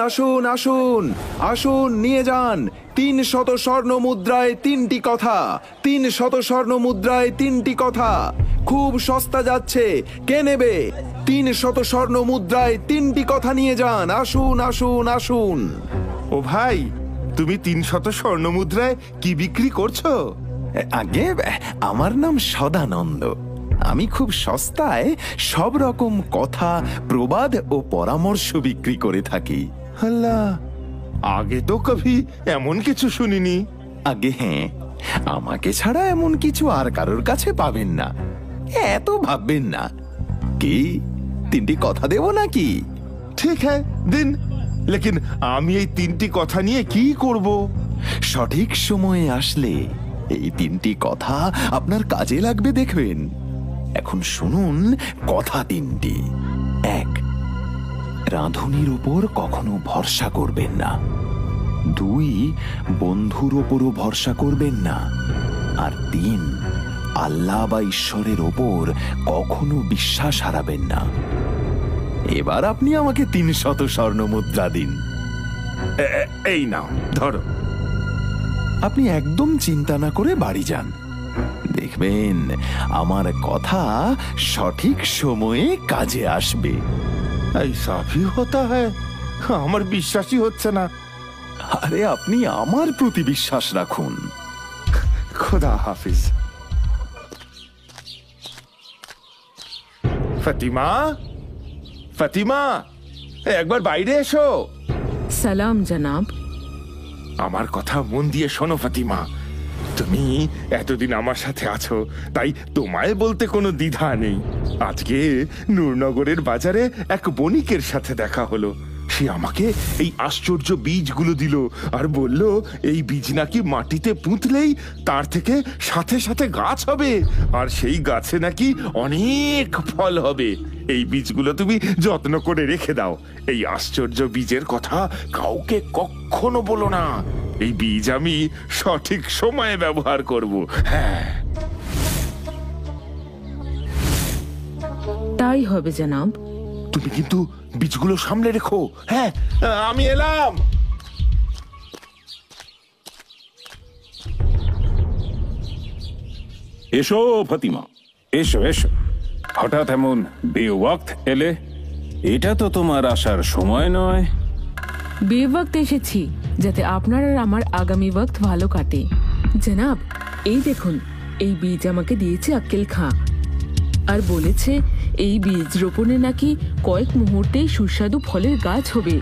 আসুন আসুন আসুন, নিয়ে যান 300 স্বর্ণ মুদ্রায় 3টি কথা। 300 স্বর্ণ মুদ্রায় 3টি কথা, খুব সস্তা যাচ্ছে, কে নেবে? 300 স্বর্ণ মুদ্রায় 3টি কথা নিয়ে যান, আসুন আসুন আসুন। ও ভাই, তুমি 300 স্বর্ণ মুদ্রায় কি বিক্রি করছো? আগে আমার নাম সদানন্দ। আমি খুব সস্তায় সব রকম কথা, প্রবাদ ও পরামর্শ বিক্রি করে থাকি। আল্লাহ, আগে তো কভি এমন কিছু শুনিনি। আগে হ্যাঁ, আমাকে ছাড়া এমন কিছু আর কারোর কাছে পাবেন না। এত ভাববেন না। কি 3টি কথা দেব নাকি? ঠিক হ্যাঁ, দিন। লেকিন আমি এই 3টি কথা নিয়ে কি করব? সঠিক সময়ে আসলে এই 3টি কথা আপনার কাজে লাগবে, দেখবেন। এখন শুনুন কথা 3টি। 1, রাঁধুনির উপর কখনো ভরসা করবেন না। 2, বন্ধুর ওপরও ভরসা করবেন না। আর 3, আল্লাহ বা ঈশ্বরের ওপর কখনো বিশ্বাস হারাবেন না। এবার আপনি আমাকে 300 স্বর্ণ মুদ্রা দিন। এই নাও, ধরো। আপনি একদম চিন্তা না করে বাড়ি যান, দেখবেন আমার কথা সঠিক সময়ে কাজে আসবে। এই সাফি হতা হ্যায়, আমার বিশ্বাসই হচ্ছে না। আরে আপনি আমার প্রতি বিশ্বাস রাখুন। খোদা হাফিজ। ফাতিমা, ফাতিমা, একবার বাইরে এসো। সালাম জনাব। আমার কথা মন দিয়ে শোনো ফাতিমা। তুমি এতদিন আমার সাথে আছো, তাই তোমায় বলতে কোনো দ্বিধা নেই। আজকে নূরনগরের বাজারে এক বণিকের সাথে দেখা হলো। সে আমাকে এই আশ্চর্য বীজগুলো দিল আর বলল এই বীজ নাকি মাটিতে পুঁতলেই তার থেকে সাথে সাথে গাছ হবে, আর সেই গাছে নাকি অনেক ফল হবে। এই বীজগুলো তুমি যত্ন করে রেখে দাও। এই আশ্চর্য বীজের কথা কাউকে কখনো বলো না। এই বীজ আমি সঠিক সময়ে ব্যবহার করব। হ্যাঁ, তাই হবে জনাব। তুমি কিন্তু বীজগুলো সামলে রেখো। হ্যাঁ, আমি এলাম। এসো ফাতিমা, এসো এসো। হঠাৎ এমন বেওয়াক্ত এলে, এটা তো তোমার আসার সময় নয়। বেওয়াক্ত এসেছি যাতে আপনার আর আমার আগামী ওয়াক্ত ভালো কাটে। জনাব, এই দেখুন, এই বীজ আমাকে দিয়েছে আক্কেল খাঁ, আর বলেছে এই বীজ রোপণে নাকি কয়েক মুহূর্তেই সুস্বাদু ফলের গাছ হবে।